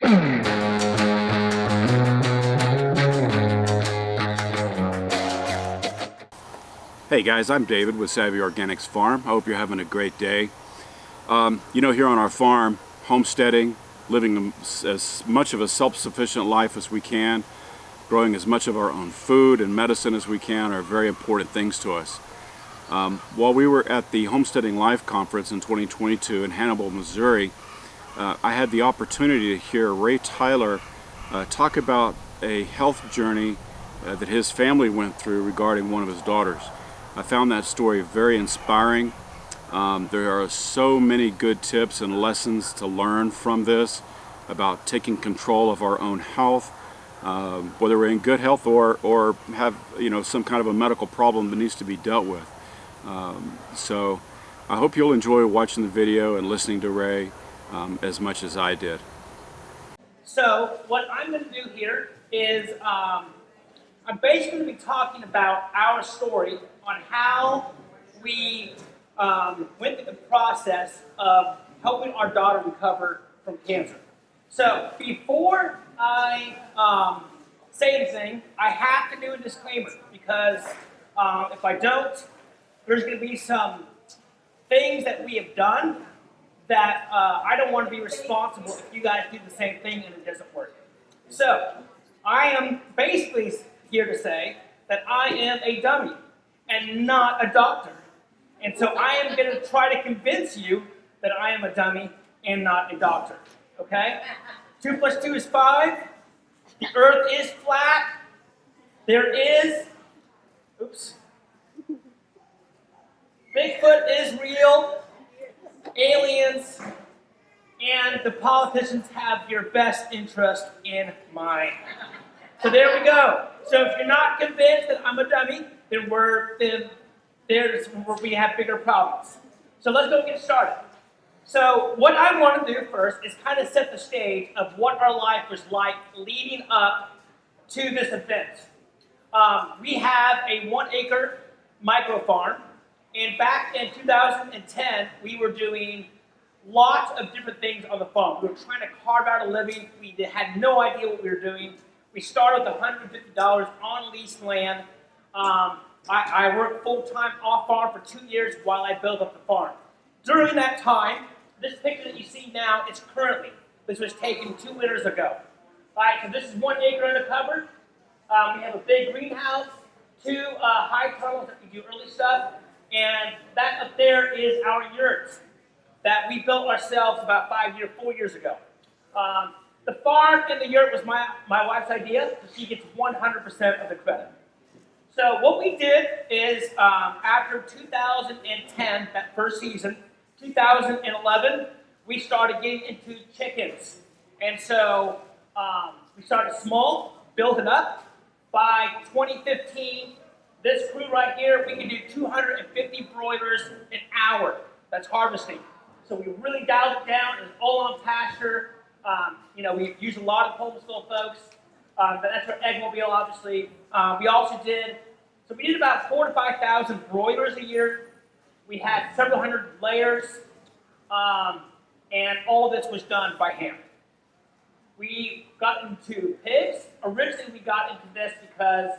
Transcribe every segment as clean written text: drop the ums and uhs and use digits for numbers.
Hey guys, I'm David with Savvy Organics Farm. I hope you're having a great day. Here on our farm, homesteading, living as much of a self-sufficient life as we can, growing as much of our own food and medicine as we can are very important things to us. While we were at the Homesteading Life Conference in 2022 in Hannibal, Missouri, I had the opportunity to hear Ray Tyler talk about a health journey that his family went through regarding one of his daughters. I found that story very inspiring. There are so many good tips and lessons to learn from this about taking control of our own health, whether we're in good health or have some kind of a medical problem that needs to be dealt with. So I hope you'll enjoy watching the video and listening to Ray as much as I did. So what I'm going to do here is I'm basically going to be talking about our story on how we went through the process of helping our daughter recover from cancer. So before I say anything, I have to do a disclaimer because if I don't, there's going to be some things that we have done that I don't want to be responsible if you guys do the same thing and it doesn't work. So I am basically here to say that I am a dummy and not a doctor. And so I am going to try to convince you that I am a dummy and not a doctor. Okay? 2 + 2 is 5. The earth is flat. There is, Bigfoot is real. Aliens and the politicians have your best interest in mind. So there we go. So if you're not convinced that I'm a dummy, then there's where we have bigger problems. So let's go get started. So what I want to do first is kind of set the stage of what our life was like leading up to this event. We have a 1-acre micro farm, and back in 2010, we were doing lots of different things on the farm. We were trying to carve out a living. We had no idea what we were doing. We started with $150 on leased land. I worked full-time off-farm for 2 years while I built up the farm. During that time, this picture that you see now is currently. This was taken 2 winters ago. All right, so this is 1 acre in the cupboard. We have a big greenhouse, 2 high tunnels that we do early stuff, and that up there is our yurts that we built ourselves about 4 years ago. The farm and the yurt was my wife's idea, so she gets 100% of the credit. So what we did is after 2010, that first season, 2011, we started getting into chickens. And so we started small, built it up. By 2015, this crew right here, we can do 250 broilers an hour. That's harvesting. So we really dialed it down. It's all on pasture. We use a lot of homeschool folks. But that's our eggmobile, obviously. We also did about 4,000 to 5,000 broilers a year. We had several hundred layers, and all this was done by hand. We got into pigs. Originally, we got into this because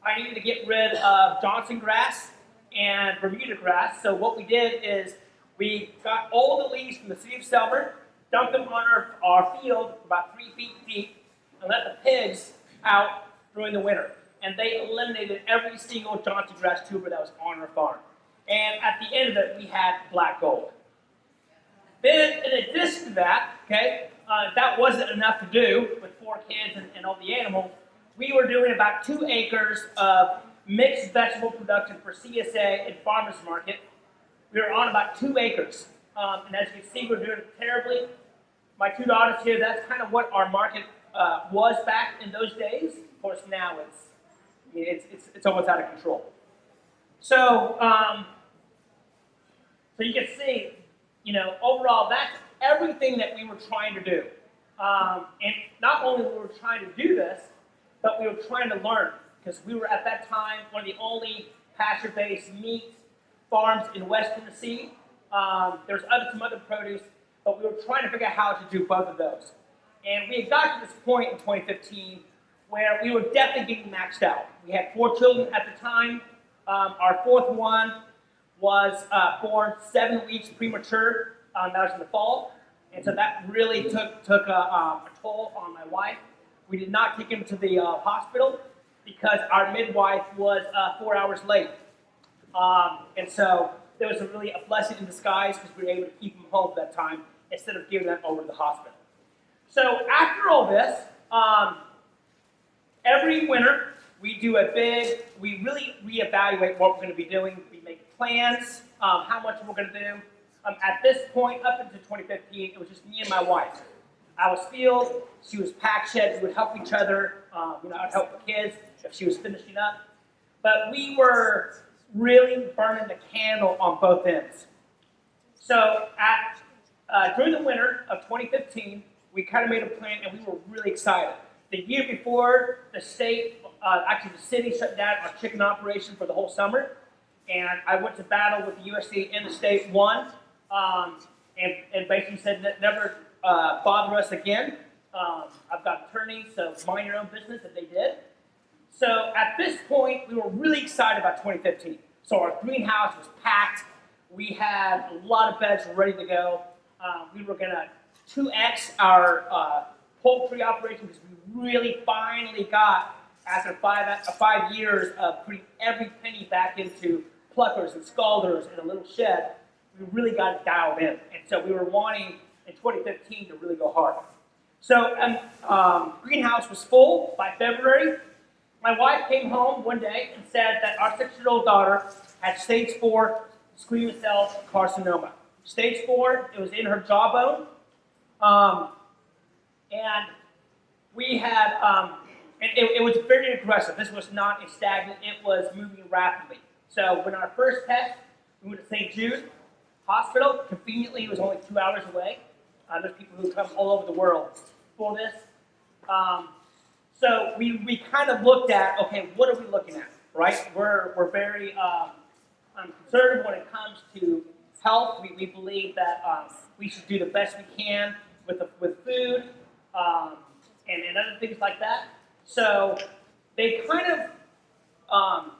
I needed to get rid of Johnson grass and Bermuda grass. So what we did is we got all the leaves from the city of Selmer, dumped them on our field about 3 feet deep, and let the pigs out during the winter. And they eliminated every single Johnson grass tuber that was on our farm. And at the end of it, we had black gold. Then, in addition to that, that wasn't enough to do with 4 kids and all the animals. We were doing about 2 acres of mixed vegetable production for CSA and farmers market. We were on about 2 acres. And as you can see, we're doing terribly. My 2 daughters here, that's kind of what our market was back in those days. Of course, now it's almost out of control. So, so you can see, overall, that's everything that we were trying to do. And not only were we trying to do this, but we were trying to learn, because we were at that time one of the only pasture-based meat farms in West Tennessee. There's some other produce, but we were trying to figure out how to do both of those. And we had got to this point in 2015 where we were definitely getting maxed out. We had 4 children at the time. Our 4th one was born 7 weeks premature. That was in the fall. And so that really took a toll on my wife. We did not take him to the hospital because our midwife was 4 hours late. And so there was really a blessing in disguise because we were able to keep him home at that time instead of giving them over to the hospital. So after all this, every winter we really reevaluate what we're going to be doing. We make plans, how much we're going to do. At this point, up until 2015, it was just me and my wife. I was field, she was pack shed. We would help each other. I'd help the kids if she was finishing up. But we were really burning the candle on both ends. So during the winter of 2015, we kind of made a plan, and we were really excited. The year before, the city shut down our chicken operation for the whole summer, and I went to battle with the USDA and the state, won, and basically said never bother us again. I've got attorneys, so mind your own business, that they did. So at this point, we were really excited about 2015. So our greenhouse was packed. We had a lot of beds ready to go. We were going to 2x our poultry operation because we really finally got, after 5 years of putting every penny back into pluckers and scalders and a little shed, we really got it dialed in. And so we were wanting in 2015 to really go hard. So greenhouse was full by February. My wife came home one day and said that our 6-year-old daughter had stage 4 squamous cell carcinoma. Stage 4, it was in her jawbone. And we had, and it was very aggressive. This was not a stagnant, it was moving rapidly. So when our first test, we went to St. Jude Hospital. Conveniently, it was only 2 hours away. There's people who come all over the world for this. So we kind of looked at, okay, what are we looking at, right? We're very conservative when it comes to health. We believe that we should do the best we can with food and other things like that. So they kind of,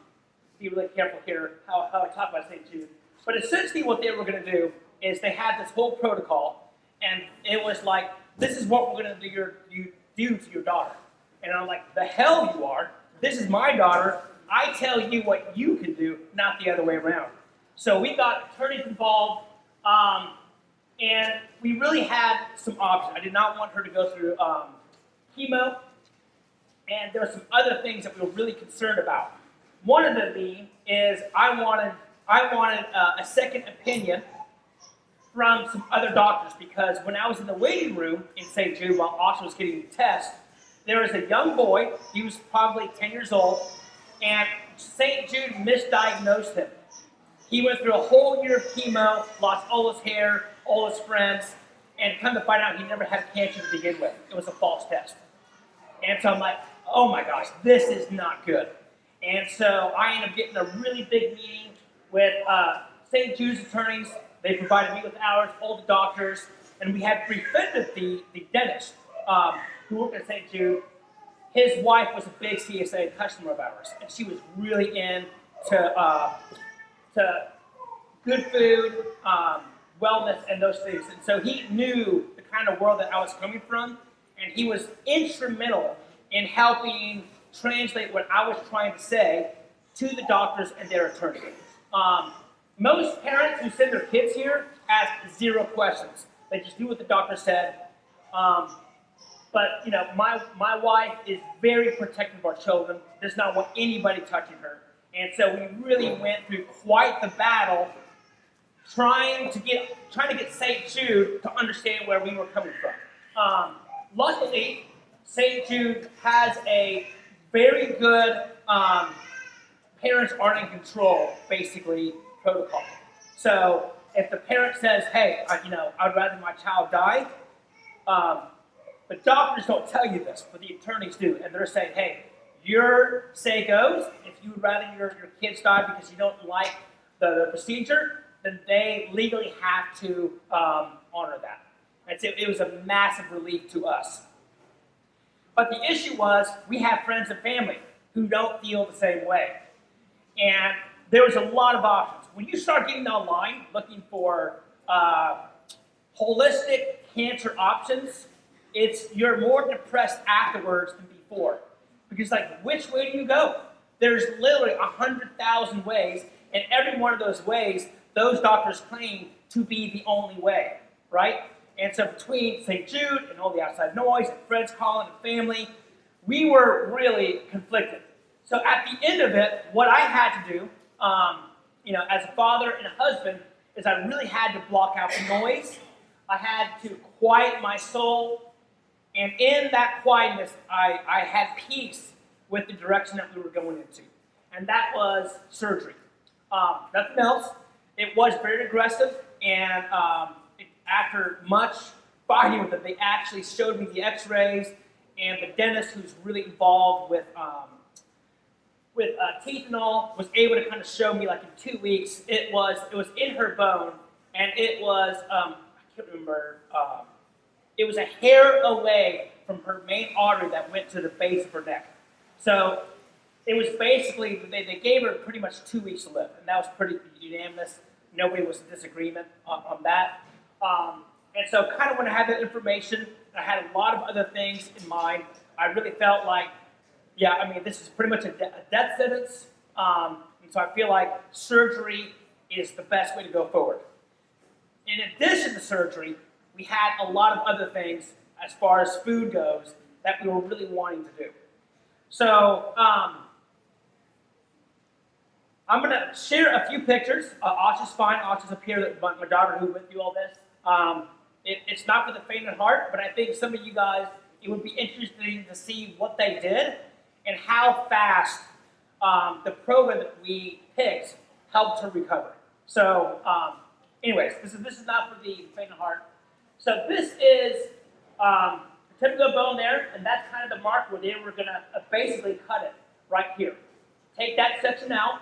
be really careful here how I talk about St. Jude. But essentially what they were going to do is they had this whole protocol, and it was like, this is what we're going to do to your daughter. And I'm like, the hell you are. This is my daughter. I tell you what you can do, not the other way around. So we got attorneys involved, and we really had some options. I did not want her to go through chemo, and there were some other things that we were really concerned about. One of them being is I wanted a second opinion from some other doctors, because when I was in the waiting room in St. Jude while Austin was getting the test, there was a young boy. He was probably 10 years old, and St. Jude misdiagnosed him. He went through a whole year of chemo, lost all his hair, all his friends, and come to find out he never had cancer to begin with. It was a false test. And so I'm like, oh my gosh, this is not good. And so I ended up getting a really big meeting with St. Jude's attorneys. They provided me with hours, all the doctors, and we had befriended the dentist who worked at St. Jude. His wife was a big CSA customer of ours, and she was really into good food, wellness, and those things. And so he knew the kind of world that I was coming from, and he was instrumental in helping translate what I was trying to say to the doctors and their attorney. Most parents who send their kids here ask 0 questions. They just do what the doctor said. But my wife is very protective of our children. Does not want anybody touching her. And so we really went through quite the battle trying to get St. Jude to understand where we were coming from. Luckily, St. Jude has a very good parents aren't in control, basically, protocol. So if the parent says, hey, I'd rather my child die, the doctors don't tell you this, but the attorneys do. And they're saying, hey, your say goes. If you would rather your kids die because you don't like the procedure, then they legally have to honor that. And so it was a massive relief to us. But the issue was we have friends and family who don't feel the same way. And there was a lot of options. When you start getting online looking for holistic cancer options, you're more depressed afterwards than before. Because like, which way do you go? There's literally 100,000 ways, and every one of those ways, those doctors claim to be the only way, right? And so between St. Jude and all the outside noise, and friends calling and family, we were really conflicted. So at the end of it, what I had to do, as a father and a husband, is I really had to block out the noise. I had to quiet my soul, and in that quietness, I had peace with the direction that we were going into, and that was surgery. Nothing else. It was very aggressive, and after much fighting with them, they actually showed me the X-rays, and the dentist, who's really involved with teeth and all, was able to kind of show me like in 2 weeks. It was in her bone, and it was I can't remember. It was a hair away from her main artery that went to the base of her neck. So it was basically, they gave her pretty much 2 weeks to live, and that was pretty unanimous. Nobody was in disagreement on that. And so kind of when I had that information, I had a lot of other things in mind. I really felt like, this is pretty much a death sentence. And so I feel like surgery is the best way to go forward. In addition to surgery, we had a lot of other things as far as food goes that we were really wanting to do. So I'm going to share a few pictures. Asha's fine. Asha's up here, my daughter who went through all this. It's not for the faint of heart, but I think some of you guys, it would be interesting to see what they did and how fast the program that we picked helped her recover. So anyways, this is not for the faint of heart. So this is the typical bone there, and that's kind of the mark where they were going to basically cut it right here. Take that section out,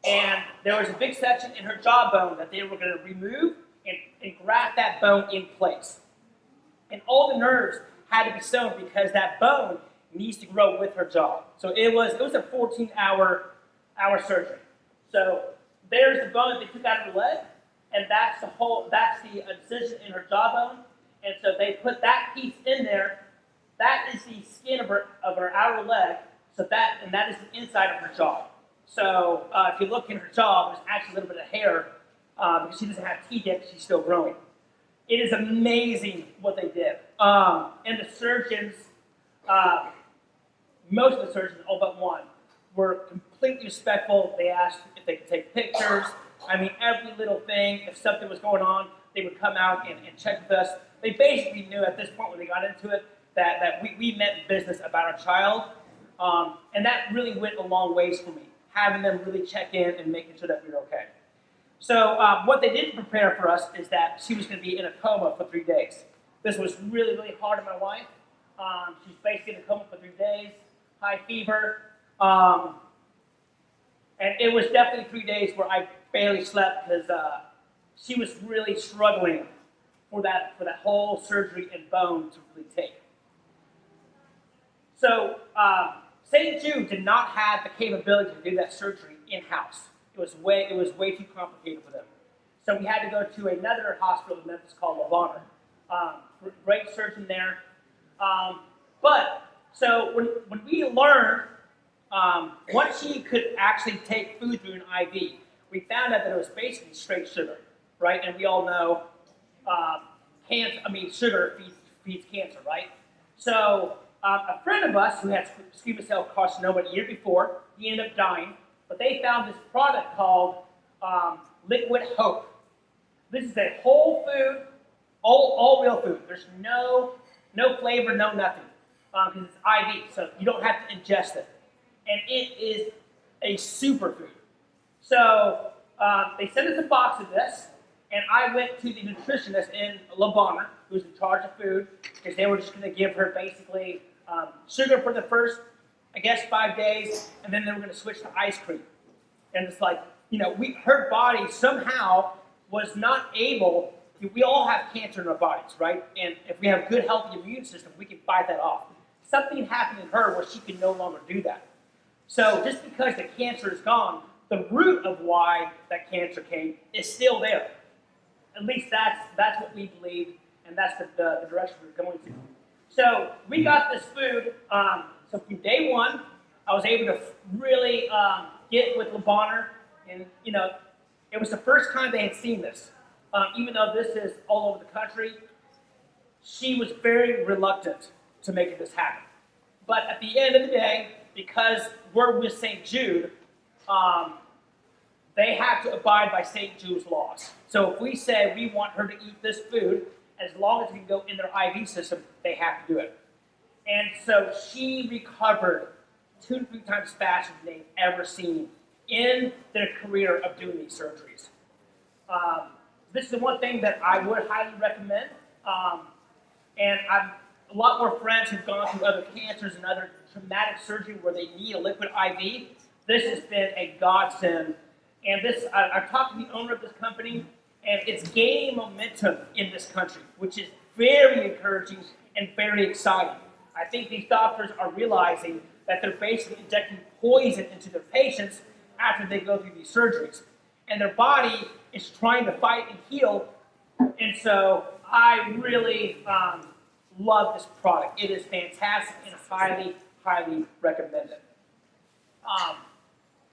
and there was a big section in her jawbone that they were going to remove and graft that bone in place. And all the nerves had to be sewn because that bone needs to grow with her jaw. So it was a 14-hour surgery. So there's the bone that they took out of her leg, and that's the incision in her jawbone. And so they put that piece in there. That is the skin of her outer leg. So that is the inside of her jaw. So if you look in her jaw, there's actually a little bit of hair because she doesn't have teeth yet because she's still growing. It is amazing what they did. And the surgeons, most of the surgeons, all but one, were completely respectful. They asked if they could take pictures. I mean, every little thing. If something was going on, they would come out and check with us. They basically knew at this point when they got into it that we meant business about our child. And that really went a long ways for me, having them really check in and making sure that we were okay. So what they didn't prepare for us is that she was going to be in a coma for 3 days. This was really, really hard on my wife. She's basically in a coma for 3 days, high fever. And it was definitely 3 days where I barely slept because she was really struggling for that whole surgery and bone to really take. So St. Jude did not have the capability to do that surgery in-house. It was way too complicated for them. So we had to go to another hospital in Memphis called Laverne. Great surgeon there. So when we learned, once she could actually take food through an IV, we found out that it was basically straight sugar, right? And we all know sugar feeds cancer, right? So a friend of us who had squamous cell carcinoma a year before, he ended up dying, but they found this product called Liquid Hope. This is a whole food, all real food. There's no flavor, no nothing, because it's IV, so you don't have to ingest it. And it is a superfood. So they sent us a box of this, and I went to the nutritionist in Laverne, who was in charge of food, because they were just going to give her basically sugar for the first, 5 days, and then they were going to switch to ice cream. And it's like, her body somehow was not able, we all have cancer in our bodies, right? And if we have a good, healthy immune system, we can fight that off. something happened in her where she could no longer do that. So just because the cancer is gone, the root of why that cancer came is still there. At least that's what we believe, and that's the direction we're going to. So we got this food. So from day one, I was able to really get with LeBonner, and it was the first time they had seen this. Even though this is all over the country, she was very reluctant to making this happen. But at the end of the day, because we're with St. Jude, they have to abide by St. Jude's laws. So if we say we want her to eat this food, as long as it can go in their IV system, they have to do it. And so she recovered 2 to 3 times faster than they've ever seen in their career of doing these surgeries. This is the one thing that I would highly recommend. And I've a lot more friends who've gone through other cancers and other traumatic surgery where they need a liquid IV. This has been a godsend. And I've talked to the owner of this company, and it's gaining momentum in this country, which is very encouraging and very exciting. I think these doctors are realizing that they're basically injecting poison into their patients after they go through these surgeries. And their body is trying to fight and heal. And so I really love this product. It is fantastic and highly, highly recommended.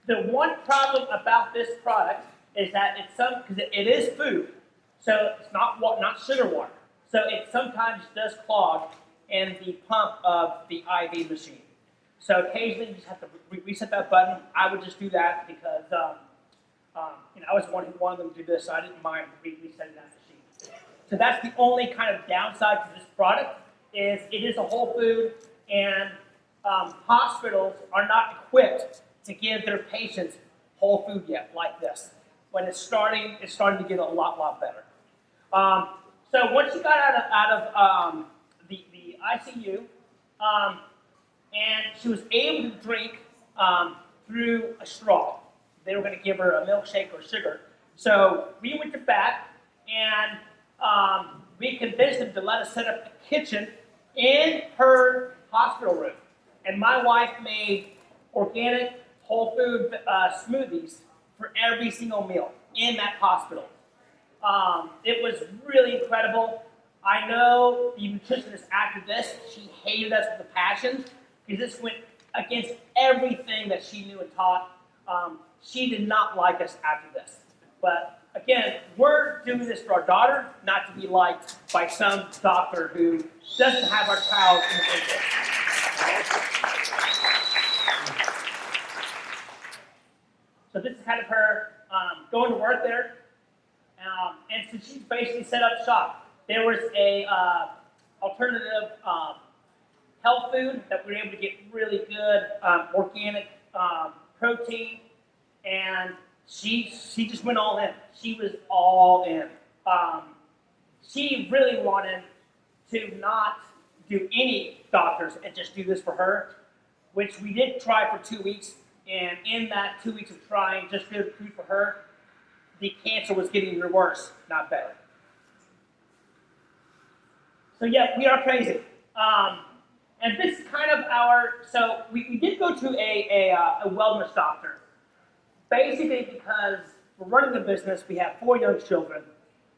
The one problem about this product is that because it is food, so it's not sugar water. So it sometimes does clog in the pump of the IV machine. So occasionally you just have to reset that button. I would just do that because I was the one who wanted them to do this, so I didn't mind resetting that machine. So that's the only kind of downside to this product is it is a whole food, and hospitals are not equipped to give their patients whole food yet like this. But it's starting to get a lot better. So once she got out of the ICU, and she was able to drink through a straw. They were going to give her a milkshake or sugar. So we went to bat, and we convinced them to let us set up a kitchen in her hospital room. And my wife made organic whole food smoothies for every single meal in that hospital. It was really incredible. I know the nutritionist after this, she hated us with a passion because this went against everything that she knew and taught. She did not like us after this. But again, we're doing this for our daughter, not to be liked by some doctor who doesn't have our child in the interest. So this is kind of her going to work there. And so she's basically set up shop. There was a alternative health food that we were able to get really good organic protein, and she just went all in. She was all in. She really wanted to not do any doctors and just do this for her, which we did try for 2 weeks. And in that 2 weeks of trying just good food for her, the cancer was getting worse, not better. So yeah, we are crazy. And this is kind of so we did go to a wellness doctor, basically because we're running the business, we have 4 young children.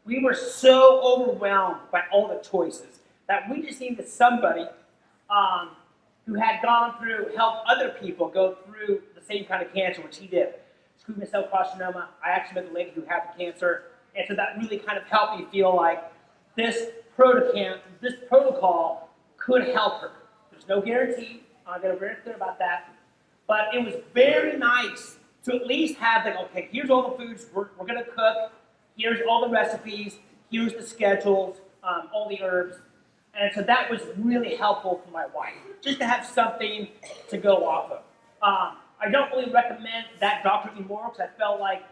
We were so overwhelmed by all the choices that we just needed somebody who had gone through, helped other people go through the same kind of cancer, which he did. Squamous cell carcinoma. I actually met the lady who had the cancer, and so that really kind of helped me feel like this protocol could help her. There's no guarantee. I'm going to be very clear about that. But it was very nice to at least have okay, here's all the foods we're going to cook. Here's all the recipes. Here's the schedules, all the herbs. And so that was really helpful for my wife, just to have something to go off of. I don't really recommend that doctor anymore because I felt like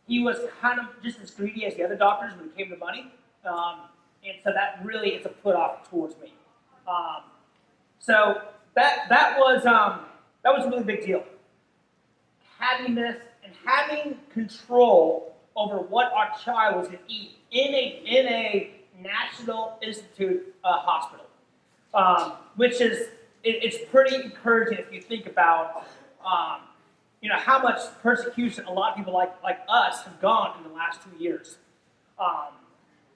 he was kind of just as greedy as the other doctors when it came to money. And so that really is a put off towards me. So that was a really big deal. Having this and having control over what our child was going to eat in a National Institute hospital. which is it's pretty encouraging if you think about how much persecution a lot of people like us have gone in the last 2 years.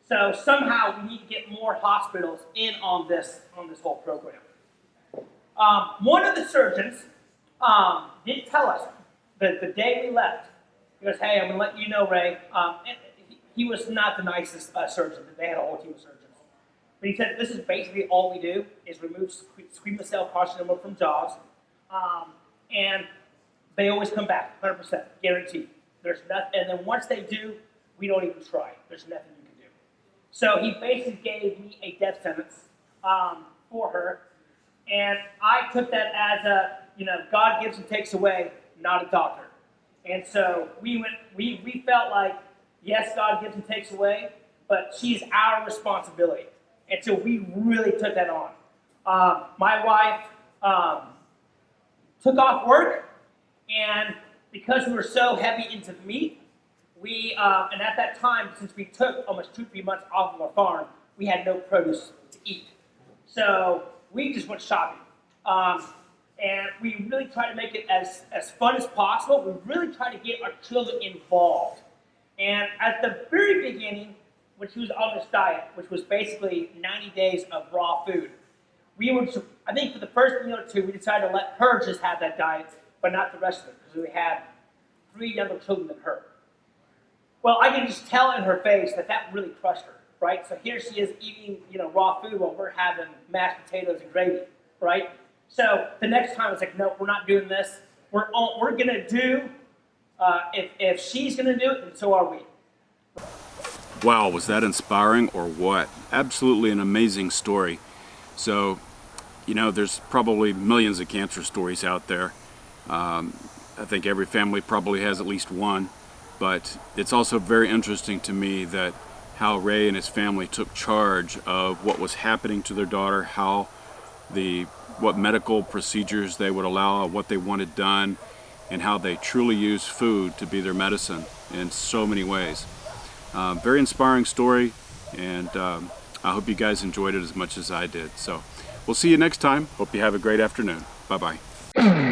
So somehow we need to get more hospitals in on this whole program. One of the surgeons did tell us that the day we left, he goes, "Hey, I'm going to let you know, Ray." And he was not the nicest surgeon. They had a whole team of surgeons. But he said, "This is basically all we do is remove squamous cell carcinoma from jaws, and they always come back, 100%, guaranteed. There's nothing, and then once they do, we don't even try. There's nothing you can do." So he basically gave me a death sentence for her, and I took that as God gives and takes away, not a doctor. And so we felt like, yes, God gives and takes away, but she's our responsibility. And so we really took that on. My wife took off work, and because we were so heavy into the meat, and at that time, since we took almost 2-3 months off of our farm, we had no produce to eat. So we just went shopping. And we really tried to make it as fun as possible. We really tried to get our children involved. And at the very beginning, when she was on this diet, which was basically 90 days of raw food, I think for the first meal or two, we decided to let her just have that diet, but not the rest of it, because we had 3 younger children than her. Well, I can just tell in her face that really crushed her, right? So here she is eating, raw food while we're having mashed potatoes and gravy, right? So the next time it's like, no, we're not doing this. We're gonna do. If she's gonna do it, then so are we. Wow, was that inspiring or what? Absolutely an amazing story. So, there's probably millions of cancer stories out there. I think every family probably has at least one. But it's also very interesting to me that how Ray and his family took charge of what was happening to their daughter, what medical procedures they would allow, what they wanted done, and how they truly used food to be their medicine in so many ways. Very inspiring story, and I hope you guys enjoyed it as much as I did. So we'll see you next time. Hope you have a great afternoon. Bye-bye.